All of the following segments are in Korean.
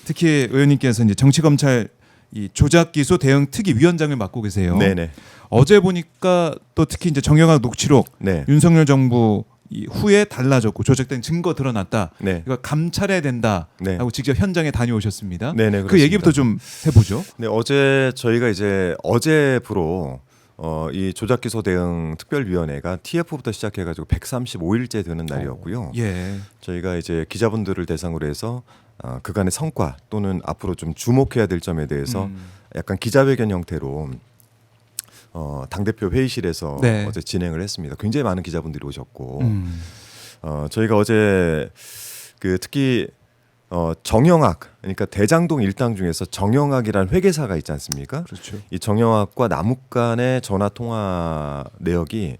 특히 의원님께서 이제 정치검찰 이 조작기소 대응 특위위원장을 맡고 계세요. 네네. 어제 보니까 또 특히 이제 정영학 녹취록 네. 윤석열 정부 후에 달라졌고 조작된 증거 드러났다. 네. 이거 감찰해야 된다라고 네. 직접 현장에 다녀오셨습니다. 네네. 그 그렇습니다. 얘기부터 좀 해보죠. 네, 어제 저희가 이제 어제부로 이 조작기소 대응 특별위원회가 TF부터 시작해가지고 135일째 되는 날이었고요. 예. 저희가 이제 기자분들을 대상으로 해서 그간의 성과 또는 앞으로 좀 주목해야 될 점에 대해서 약간 기자회견 형태로 당대표 회의실에서 네. 어제 진행을 했습니다. 굉장히 많은 기자분들이 오셨고 저희가 어제 그 특히 정영학 그러니까 대장동 일당 중에서 정영학이라는 회계사가 있지 않습니까? 그렇죠. 이 정영학과 남욱 간의 전화 통화 내역이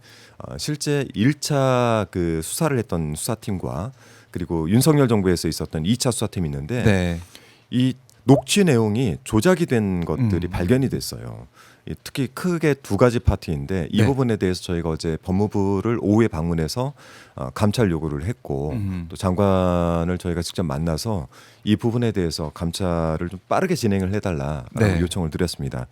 실제 1차 그 수사를 했던 수사팀과 그리고 윤석열 정부에서 있었던 2차 수사팀이 있는데 네. 이 녹취 내용이 조작이 된 것들이 발견이 됐어요. 특히 크게 두 가지 파트인데 이 네. 부분에 대해서 저희가 어제 법무부를 오후에 방문해서 감찰 요구를 했고 또 장관을 저희가 직접 만나서 이 부분에 대해서 감찰을 좀 빠르게 진행을 해달라라고 네. 요청을 드렸습니다.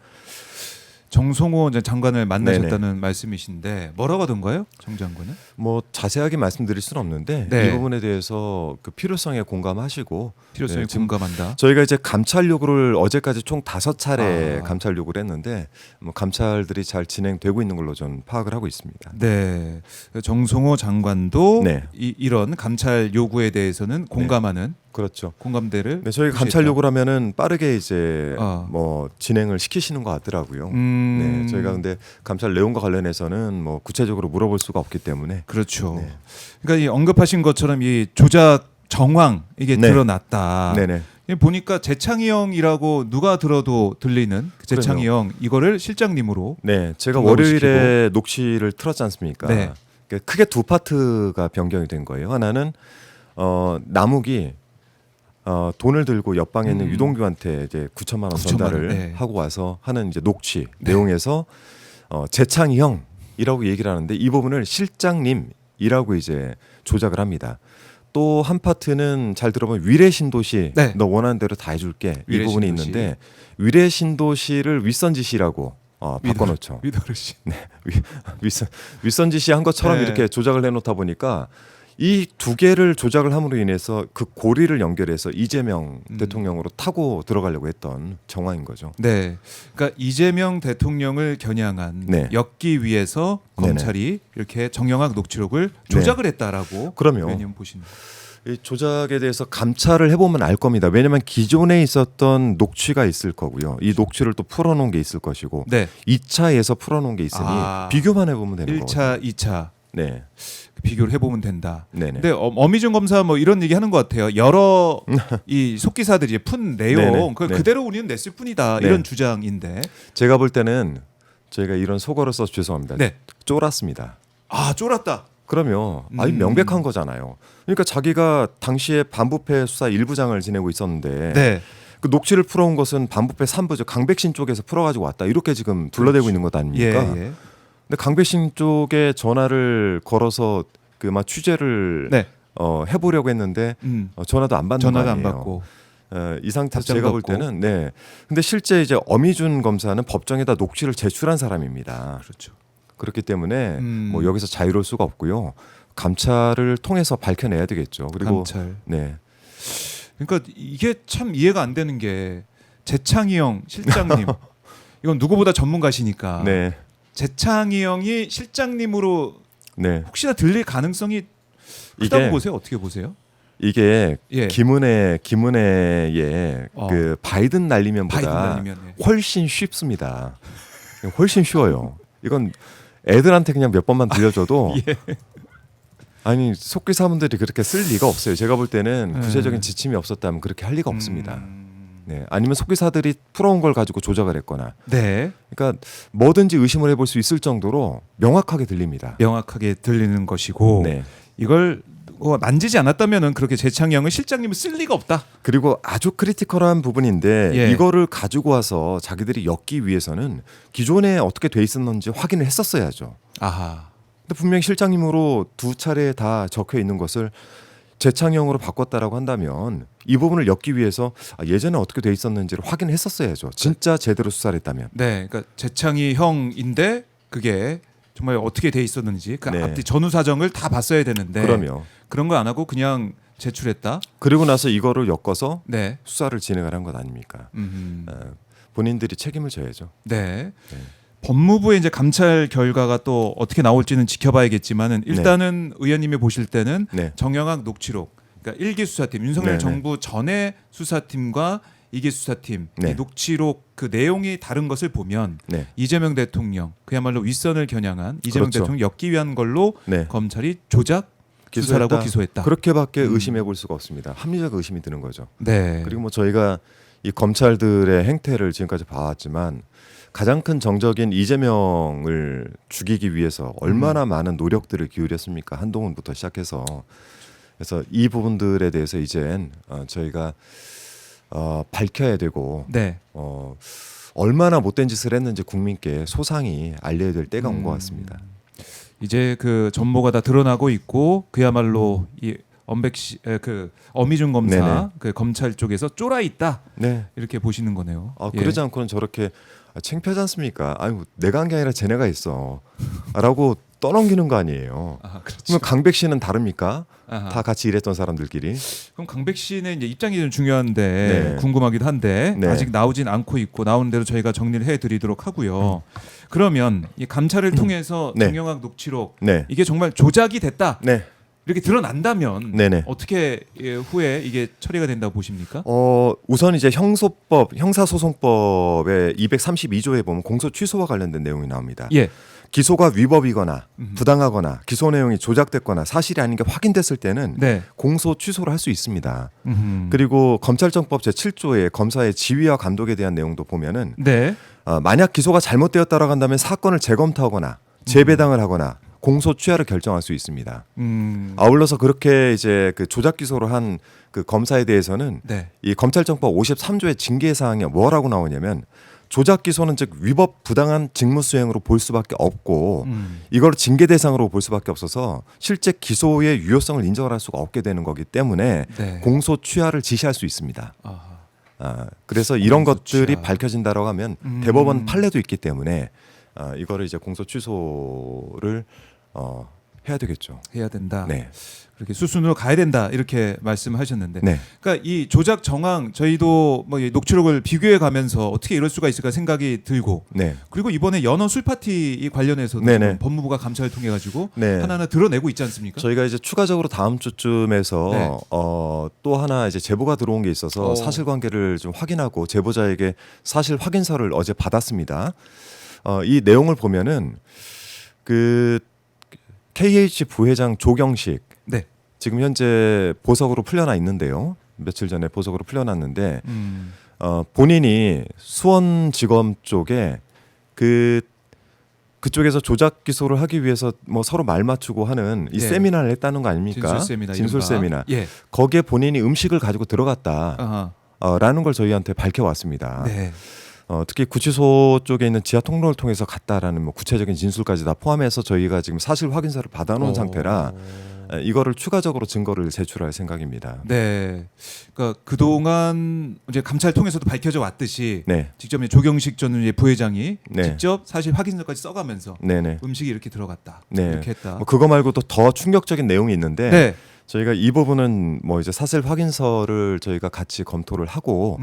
정성호 장관을 만나셨다는 말씀이신데 뭐라고 하던가요, 정 장관은? 뭐 자세하게 말씀드릴 수는 없는데 네. 이 부분에 대해서 그 필요성에 공감하시고 필요성에 지금 공감한다. 저희가 이제 감찰 요구를 어제까지 총 5차례 아. 감찰 요구를 했는데 뭐 감찰들이 잘 진행되고 있는 걸로 전 파악을 하고 있습니다. 네, 정성호 장관도 네. 이런 감찰 요구에 대해서는 공감하는 그렇죠. 공감대를. 네, 저희가 감찰 표시했다. 요구를 하면은 빠르게 이제 아. 뭐 진행을 시키시는 것 같더라고요. 네, 저희가 근데 감찰 내용과 관련해서는 뭐 구체적으로 물어볼 수가 없기 때문에 그렇죠. 네. 그러니까 이 언급하신 것처럼 이 조작 정황 이게 네. 드러났다. 네네. 보니까 재창이 형이라고 누가 들어도 들리는 그 재창이 형 이거를 실장님으로. 네, 제가 통과를 월요일에 녹취를 틀었지 않습니까? 네. 그러니까 크게 두 파트가 변경이 된 거예요. 하나는 남욱이 돈을 들고 옆방에 있는 유동규한테 이제 9천만 원 9천만 전달을 원, 네. 하고 와서 하는 이제 녹취 네. 내용에서 재창이 형이라고 얘기를 하는데 이 부분을 실장님이라고 이제 조작을 합니다. 또 한 파트는 잘 들어보면 위례 신도시 네. 너 원하는 대로 다 해줄게 이 위례 부분이 신도시. 있는데 위례 신도시를 윗선지시라고 바꿔놓죠. 위도르 씨. 윗선지시 한 것처럼 네. 이렇게 조작을 해놓다 보니까 이 두 개를 조작을 함으로 인해서 그 고리를 연결해서 이재명 대통령으로 타고 들어가려고 했던 정황인 거죠. 네, 그러니까 이재명 대통령을 겨냥한 네. 엮기 위해서 네네. 검찰이 이렇게 정영학 녹취록을 조작을 했다라고 그럼요. 의원님 보십니다. 이 조작에 대해서 감찰을 해보면 알 겁니다. 왜냐하면 기존에 있었던 녹취가 있을 거고요. 이 녹취를 또 풀어놓은 게 있을 것이고 네, 2차에서 풀어놓은 게 있으니 비교만 해보면 되는 거거든요. 1차, 2차 네, 비교를 해보면 된다. 네네. 근데 어미준 검사 뭐 이런 얘기 하는 것 같아요. 여러 이 속기사들이 푼 내용 네네. 그걸 네. 그대로 우리는 냈을 뿐이다 네. 이런 주장인데. 제가 볼 때는 저희가 이런 속어를 써서 죄송합니다. 네, 쫄았습니다. 아 쫄았다. 그러면 아니 명백한 거잖아요. 그러니까 자기가 당시에 반부패 수사 1부장을 지내고 있었는데 네, 그 녹취를 풀어온 것은 반부패 3부죠. 강백신 쪽에서 풀어가지고 왔다. 이렇게 지금 둘러대고 있는 것 예, 아닙니까? 예. 근데 강백신 쪽에 전화를 걸어서 그 막 취재를 네, 해보려고 했는데 전화도 안 받는 전화도 거 안 아니에요. 받고. 이 상태에서 답장도 제가 볼 없고. 때는 네. 근데 실제 이제 어미준 검사는 법정에다 녹취를 제출한 사람입니다. 그렇죠. 그렇기 때문에 음. 뭐 여기서 자유로울 수가 없고요. 감찰을 통해서 밝혀내야 되겠죠. 그리고 감찰. 네. 그러니까 이게 참 이해가 안 되는 게 재창이 형 실장님 이건 누구보다 전문가시니까 네. 재창이 형이 실장님으로 네. 혹시나 들릴 가능성이 크다고 이게 보세요? 어떻게 보세요? 이게 예. 김은혜의 그 바이든 바이든 날리면보다 날리면, 예. 훨씬 쉽습니다. 훨씬 쉬워요. 이건 애들한테 그냥 몇 번만 들려줘도 예. 아니 속기사분들이 그렇게 쓸 리가 없어요. 제가 볼 때는 네. 구체적인 지침이 없었다면 그렇게 할 리가 없습니다. 음. 네, 아니면 속기사들이 풀어온 걸 가지고 조작을 했거나, 네, 그러니까 뭐든지 의심을 해볼 수 있을 정도로 명확하게 들립니다. 명확하게 들리는 것이고 네. 이걸 만지지 않았다면은 그렇게 재창이 형은 실장님을 쓸 리가 없다. 그리고 아주 크리티컬한 부분인데 예. 이거를 가지고 와서 자기들이 엮기 위해서는 기존에 어떻게 돼 있었는지 확인을 했었어야죠. 아하. 근데 분명히 실장님으로 두 차례 다 적혀 있는 것을 재창형으로 바꿨다라고 한다면 이 부분을 엮기 위해서 예전에 어떻게 돼 있었는지를 확인했었어야죠. 진짜 제대로 수사를 했다면. 네, 그러니까 재창이 형인데 그게 정말 어떻게 돼 있었는지 그 네. 앞뒤 전후 사정을 다 봤어야 되는데 그럼요. 그런 거 안 하고 그냥 제출했다. 그리고 나서 이거를 엮어서 네. 수사를 진행을 한 것 아닙니까? 본인들이 책임을 져야죠. 네. 네. 법무부의 이제 감찰 결과가 또 어떻게 나올지는 지켜봐야겠지만은 일단은 의원님이 보실 때는 네. 정영학 녹취록, 그러니까 1기 수사팀 윤석열 네, 정부 전의 수사팀과 2기 수사팀 네. 이 녹취록 그 내용이 다른 것을 보면 네. 이재명 대통령 그야말로 윗선을 겨냥한 이재명 그렇죠. 대통령 엮기 위한 걸로 네. 검찰이 조작 수사라고 기소했다. 그렇게밖에 의심해 볼 수가 없습니다. 합리적 의심이 드는 거죠. 네. 그리고 뭐 저희가 이 검찰들의 행태를 지금까지 봐왔지만 가장 큰 정적인 이재명을 죽이기 위해서 얼마나 많은 노력들을 기울였습니까? 한동훈부터 시작해서. 그래서 이 부분들에 대해서 이젠 저희가 밝혀야 되고 네. 얼마나 못된 짓을 했는지 국민께 소상히 알려야 될 때가 온 것 같습니다. 이제 그 전모가 다 드러나고 있고 그야말로 이 그 어미준 검사 네네. 그 검찰 쪽에서 쫄아 있다 네. 이렇게 보시는 거네요. 예. 그러지 않고는 저렇게 창피하지 않습니까? 아유 내가 한 게 아니라 쟤네가 있어라고 떠넘기는 거 아니에요. 그렇죠. 그러면 강백 씨는 다릅니까? 아하. 다 같이 일했던 사람들끼리. 그럼 강백 씨는 이제 입장이 좀 중요한데 네. 궁금하기도 한데 네. 아직 나오진 않고 있고 나오는 대로 저희가 정리를 해드리도록 하고요. 그러면 이 감찰을 통해서 네. 정영학 녹취록 네. 이게 정말 조작이 됐다 네. 이렇게 드러난다면 네네. 어떻게 후에 이게 처리가 된다고 보십니까? 우선 이제 형사소송법의 232조에 보면 공소 취소와 관련된 내용이 나옵니다. 예. 기소가 위법이거나 부당하거나 기소 내용이 조작됐거나 사실이 아닌 게 확인됐을 때는 네. 공소 취소를 할 수 있습니다. 그리고 검찰청법 제7조의 검사의 지휘와 감독에 대한 내용도 보면은 네. 만약 기소가 잘못되었다라고 한다면 사건을 재검토하거나 재배당을 하거나 공소 취하를 결정할 수 있습니다. 아울러서 그렇게 이제 그 조작 기소를 한 그 검사에 대해서는 네. 이 검찰청법 53조의 징계 사항이 뭐라고 나오냐면 조작 기소는 즉 위법 부당한 직무 수행으로 볼 수밖에 없고 이걸 징계 대상으로 볼 수밖에 없어서 실제 기소의 유효성을 인정을 할 수가 없게 되는 거기 때문에 네. 공소 취하를 지시할 수 있습니다. 아하. 그래서 이런 공소 것들이 취하. 밝혀진다라고 하면 대법원 판례도 있기 때문에 이거를 이제 공소 취소를 해야 되겠죠. 해야 된다. 네. 그렇게 수순으로 가야 된다 이렇게 말씀하셨는데, 네. 그러니까 이 조작 정황 저희도 뭐 이 녹취록을 비교해 가면서 어떻게 이럴 수가 있을까 생각이 들고, 네. 그리고 이번에 연어 술 파티 관련해서도 네네. 지금 법무부가 감찰을 통해 가지고 네. 하나하나 드러내고 있지 않습니까? 저희가 이제 추가적으로 다음 주쯤에서 네. 또 하나 이제 제보가 들어온 게 있어서 사실관계를 좀 확인하고 제보자에게 사실 확인서를 어제 받았습니다. 이 내용을 보면은 그 KH 부회장 조경식 네. 지금 현재 보석으로 풀려나 있는데요. 며칠 전에 보석으로 풀려났는데 본인이 수원지검 쪽에 그쪽에서 조작 기소를 하기 위해서 뭐 서로 말 맞추고 하는 이 네. 세미나를 했다는 거 아닙니까? 진술 세미나. 진술 이른바. 세미나. 예. 거기에 본인이 음식을 가지고 들어갔다. 아하. 라는 걸 저희한테 밝혀왔습니다. 네. 특히 구치소 쪽에 있는 지하 통로를 통해서 갔다라는 뭐 구체적인 진술까지 다 포함해서 저희가 지금 사실 확인서를 받아놓은 상태라 이거를 추가적으로 증거를 제출할 생각입니다. 네. 그러니까 그동안 이제 감찰 통해서도 밝혀져 왔듯이 네, 직접 이제 조경식 전 부회장이 네. 직접 사실 확인서까지 써가면서 네네. 음식이 이렇게 들어갔다. 네. 이렇게 했다. 뭐 그거 말고도 더 충격적인 내용이 있는데 네. 저희가 이 부분은 뭐 이제 사실 확인서를 저희가 같이 검토를 하고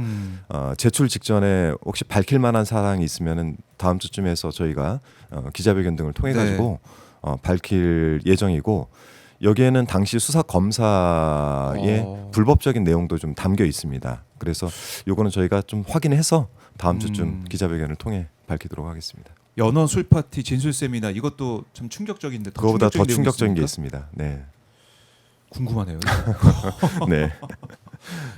제출 직전에 혹시 밝힐 만한 사항이 있으면은 다음 주쯤에서 저희가 기자회견 등을 통해 가지고 밝힐 예정이고 여기에는 당시 수사 검사의 불법적인 내용도 좀 담겨 있습니다. 그래서 요거는 저희가 좀 확인해서 다음 주쯤 기자회견을 통해 밝히도록 하겠습니다. 연어 술 파티 진술 세미나 이것도 참 충격적인데 그거보다 더 내용이 충격적인 게 있습니까? 있습니다. 네. 궁금하네요. 네.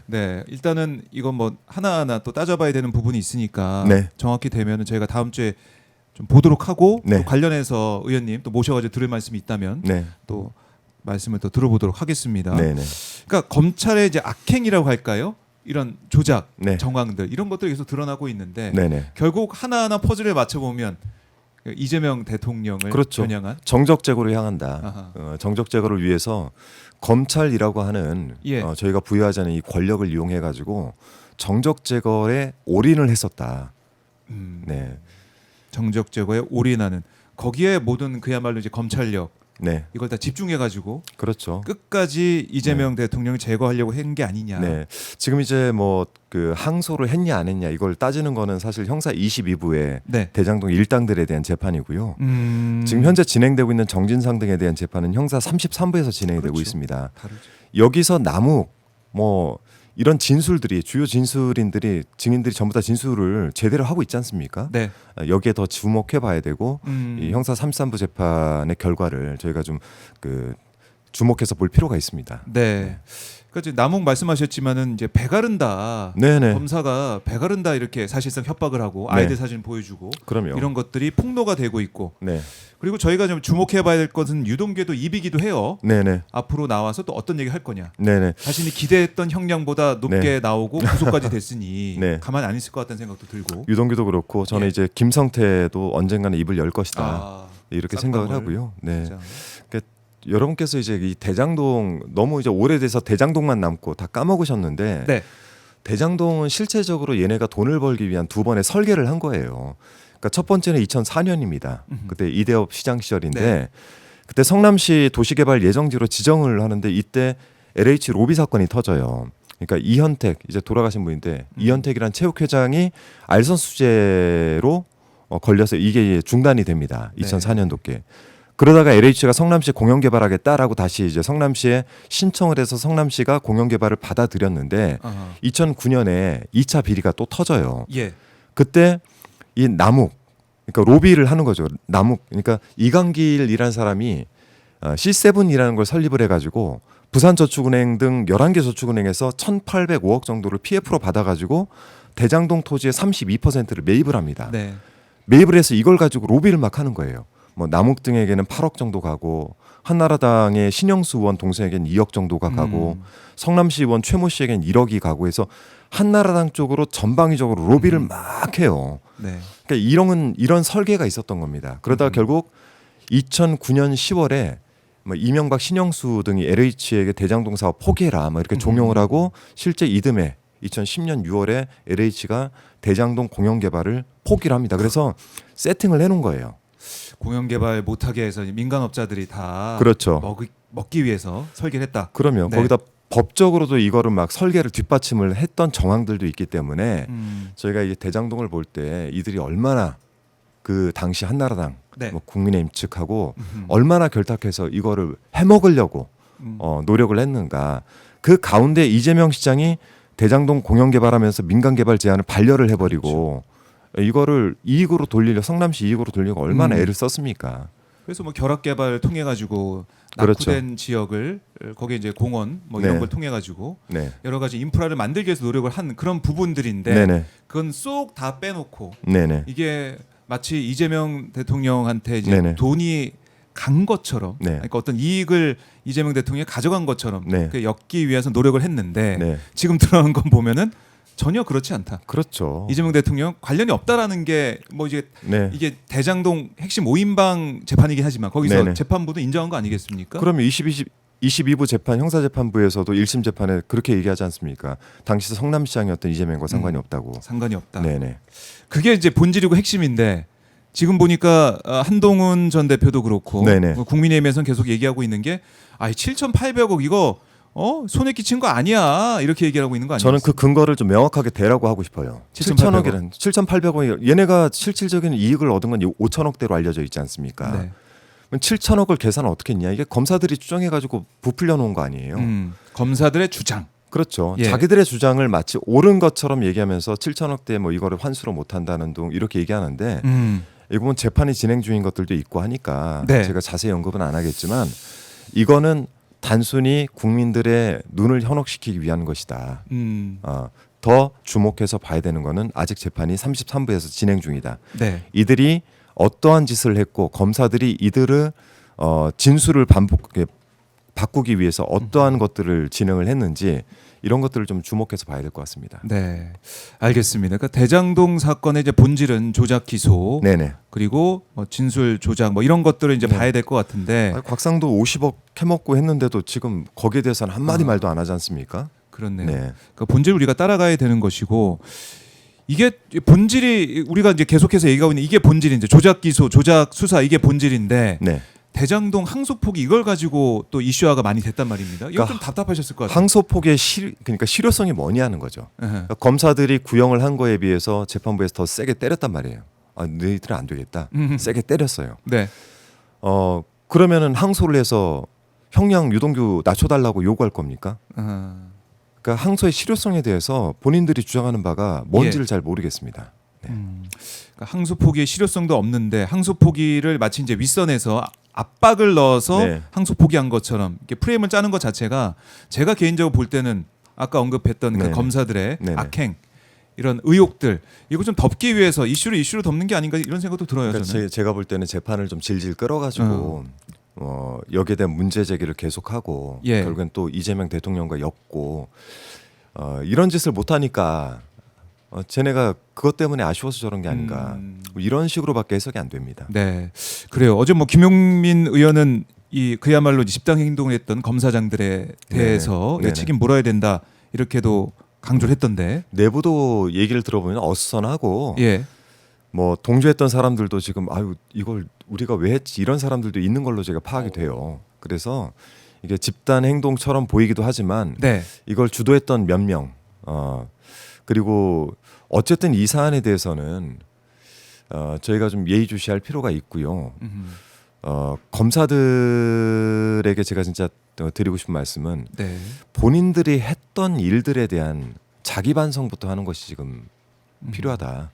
네, 일단은 이건 뭐 하나하나 또 따져봐야 되는 부분이 있으니까 네. 정확히 되면은 저희가 다음 주에 좀 보도록 하고 네. 또 관련해서 의원님 또 모셔가지고 들을 말씀이 있다면 네. 또 말씀을 또 들어보도록 하겠습니다. 네. 네. 그러니까 검찰의 이제 악행이라고 할까요? 이런 조작 네. 정황들 이런 것들이 계속 드러나고 있는데 네. 네. 결국 하나하나 퍼즐에 맞춰 보면 이재명 대통령을 그렇죠. 겨냥한 정적 제거로 향한다. 아하. 정적 제거를 위해서 검찰이라고 하는 예. 저희가 부여하자는 이 권력을 이용해 가지고 정적 제거에 올인을 했었다. 네, 정적 제거에 올인하는 거기에 모든 그야말로 이제 검찰력 네, 이걸 다 집중해 가지고 그렇죠. 끝까지 이재명 대통령을 제거하려고 한 게 아니냐. 네, 지금 이제 뭐 그 항소를 했냐 안 했냐 이걸 따지는 거는 사실 형사 22부의 네. 대장동 일당들에 대한 재판이고요. 지금 지금 현재 진행되고 있는 정진상 등에 대한 재판은 형사 33부에서 진행이 되고 그렇죠. 있습니다. 다르죠. 여기서 남욱 뭐 이런 진술들이 주요 진술인들이 증인들이 전부 다 진술을 제대로 하고 있지 않습니까? 네. 여기에 더 주목해 봐야 되고 이 형사 33부 재판의 결과를 저희가 좀 그 주목해서 볼 필요가 있습니다. 네. 그러니까 이제 남욱 말씀하셨지만은 이제 배가른다. 네네. 검사가 배가른다 이렇게 사실상 협박을 하고 네. 아이들 사진 보여주고 그럼요. 이런 것들이 폭로가 되고 있고 네. 그리고 저희가 좀 주목해봐야 될 것은 유동규도 입이기도 해요. 네네. 앞으로 나와서 또 어떤 얘기 할 거냐. 네네. 자신이 기대했던 형량보다 높게 네. 나오고 구속까지 됐으니 네. 가만 안 있을 것 같다는 생각도 들고. 유동규도 그렇고 저는 예. 이제 김성태도 언젠가는 입을 열 것이다. 아, 이렇게 싹방울. 생각을 하고요. 네. 진짜. 여러분께서 이제 이 대장동 너무 이제 오래돼서 대장동만 남고 다 까먹으셨는데 네. 대장동은 실제적으로 얘네가 돈을 벌기 위한 두 번의 설계를 한 거예요. 그러니까 첫 번째는 2004년입니다. 그때 이대업 시장 시절인데 네. 그때 성남시 도시개발 예정지로 지정을 하는데 이때 LH 로비 사건이 터져요. 그러니까 이현택 이제 돌아가신 분인데 이현택이란 체육회장이 알선수재로 걸려서 이게 중단이 됩니다. 네. 2004년도께. 그러다가 LH가 성남시 공영 개발하겠다라고 다시 이제 성남시에 신청을 해서 성남시가 공영 개발을 받아들였는데 아하. 2009년에 2차 비리가 또 터져요. 예. 그때 이 남욱 그러니까 로비를 하는 거죠. 남욱 그러니까 이강길이라는 사람이 C7이라는 걸 설립을 해가지고 부산저축은행 등 11개 저축은행에서 1,805억 정도를 PF로 받아가지고 대장동 토지의 32%를 매입을 합니다. 네. 매입을 해서 이걸 가지고 로비를 막 하는 거예요. 뭐 남욱 등에게는 8억 정도 가고 한나라당의 신영수 의원 동생에게는 2억 정도가 가고 성남시 의원 최모 씨에게는 1억이 가고 해서 한나라당 쪽으로 전방위적으로 로비를 막 해요. 네. 그러니까 이런 설계가 있었던 겁니다. 그러다가 결국 2009년 10월에 뭐 이명박 신영수 등이 LH에게 대장동 사업 포기해라 뭐 이렇게 종용을 하고 실제 이듬해 2010년 6월에 LH가 대장동 공영 개발을 포기를 합니다. 그래서 세팅을 해놓은 거예요. 공영 개발 못하게 해서 민간업자들이 다 그렇죠. 먹기 위해서 설계를 했다. 그러면 네. 거기다 법적으로도 이거를 막 설계를 뒷받침을 했던 정황들도 있기 때문에 저희가 이 대장동을 볼 때 이들이 얼마나 그 당시 한나라당 네. 뭐 국민의힘 측하고 얼마나 결탁해서 이거를 해먹으려고 노력을 했는가. 그 가운데 이재명 시장이 대장동 공영 개발하면서 민간 개발 제한을 반려를 해버리고 이거를 이익으로 돌리려 성남시 이익으로 돌리고 얼마나 애를 썼습니까? 그래서 뭐 결합 개발 통해 가지고 그렇죠. 낙후된 지역을 거기에 이제 공원 뭐 이런 네. 걸 통해 가지고 네, 여러 가지 인프라를 만들기 위해서 노력을 한 그런 부분들인데 네네, 그건 쏙 다 빼놓고 네네, 이게 마치 이재명 대통령한테 이제 네네. 돈이 간 것처럼 네. 그러니까 어떤 이익을 이재명 대통령이 가져간 것처럼 네. 그 엮기 위해서 노력을 했는데 네, 지금 드러나는 건 보면은 전혀 그렇지 않다. 그렇죠. 이재명 대통령 관련이 없다라는 게 뭐 이제 네. 이게 대장동 핵심 5인방 재판이긴 하지만 거기서 네네. 재판부도 인정한 거 아니겠습니까? 그러면 22부 재판 형사재판부에서도 1심 재판에 그렇게 얘기하지 않습니까? 당시 성남시장이었던 이재명과 상관이 없다고. 상관이 없다. 네네. 그게 이제 본질이고 핵심인데 지금 보니까 한동훈 전 대표도 그렇고 네네. 국민의힘에서는 계속 얘기하고 있는 게 7,800억 이거 손해 끼친 거 아니야 이렇게 얘기하고 있는 거 아니에요? 저는 그 근거를 좀 명확하게 대라고 하고 싶어요. 7,000억이란 7,800억 얘네가 실질적인 이익을 얻은 건 5천억대로 알려져 있지 않습니까? 네. 7,000억을 계산 어떻게 했냐? 이게 검사들이 추정해가지고 부풀려 놓은 거 아니에요? 검사들의 주장. 그렇죠. 예. 자기들의 주장을 마치 옳은 것처럼 얘기하면서 7,000억대 뭐 이거를 환수로 못한다는 둥 이렇게 얘기하는데 이거 보면 재판이 진행 중인 것들도 있고 하니까 네. 제가 자세히 언급은 안 하겠지만 이거는 단순히 국민들의 눈을 현혹시키기 위한 것이다. 더 주목해서 봐야 되는 거는 아직 재판이 33부에서 진행 중이다. 네. 이들이 어떠한 짓을 했고 검사들이 이들을 진술을 바꾸기 위해서 어떠한 것들을 진행을 했는지 이런 것들을 좀 주목해서 봐야 될 것 같습니다. 네, 알겠습니다. 그러니까 대장동 사건의 이제 본질은 조작 기소, 네네. 그리고 뭐 진술 조작 뭐 이런 것들을 이제 네. 봐야 될 것 같은데 아니, 곽상도 50억 캐먹고 했는데도 지금 거기에 대해서는 한 마디 아. 말도 안 하지 않습니까? 그렇네요. 네. 그러니까 본질 우리가 따라가야 되는 것이고 이게 본질이 우리가 이제 계속해서 얘기하고 있는 이게 본질인데 조작 기소, 조작 수사 이게 본질인데 네. 대장동 항소 포기 이걸 가지고 또 이슈화가 많이 됐단 말입니다. 이거 그러니까 좀 답답하셨을 것 같아요. 항소폭의 그러니까 실효성이 뭐냐는 거죠. 예. 그러니까 검사들이 구형을 한 거에 비해서 재판부에서 더 세게 때렸단 말이에요. 아, 너희들은 안 되겠다. 세게 때렸어요. 네. 그러면은 항소를 해서 형량 유동규 낮춰달라고 요구할 겁니까? 그러니까 항소의 실효성에 대해서 본인들이 주장하는 바가 뭔지를 잘 모르겠습니다. 네. 그러니까 항소 포기의 실효성도 없는데 항소 포기를 마치 이제 윗선에서 압박을 넣어서 네. 항소 포기한 것처럼 이렇게 프레임을 짜는 것 자체가 제가 개인적으로 볼 때는 아까 언급했던 그 네네. 검사들의 네네. 악행 이런 의혹들 이거 좀 덮기 위해서 이슈로 덮는 게 아닌가 이런 생각도 들어요. 그러니까 저는. 제가 볼 때는 재판을 좀 질질 끌어가지고 여기에 대한 문제 제기를 계속하고 예. 결국엔 또 이재명 대통령과 엮고 이런 짓을 못하니까 쟤네가 그것 때문에 아쉬워서 저런 게 아닌가 이런 식으로밖에 해석이 안 됩니다. 네, 그래요. 어제 뭐 김용민 의원은 이 그야말로 집단 행동을 했던 검사장들에 대해서 네네. 책임 물어야 된다 이렇게도 강조를 했던데. 내부도 얘기를 들어보면 어수선하고 예. 뭐 동조했던 사람들도 지금 아유 이걸 우리가 왜 했지 이런 사람들도 있는 걸로 제가 파악이 돼요. 그래서 이게 집단 행동처럼 보이기도 하지만 네. 이걸 주도했던 몇 명 그리고 어쨌든 이 사안에 대해서는 저희가 좀 예의주시할 필요가 있고요. 검사들에게 제가 진짜 드리고 싶은 말씀은 네. 본인들이 했던 일들에 대한 자기 반성부터 하는 것이 지금 필요하다.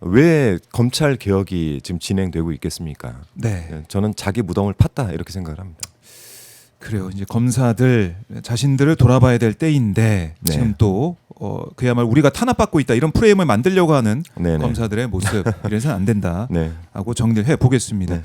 왜 검찰 개혁이 지금 진행되고 있겠습니까? 네. 저는 자기 무덤을 팠다 이렇게 생각을 합니다. 그래요. 이제 검사들 자신들을 돌아봐야 될 때인데 네. 지금 또 그야말로 우리가 탄압받고 있다 이런 프레임을 만들려고 하는 네네. 검사들의 모습 이래서는 안 된다 네. 하고 정리를 해 보겠습니다. 네.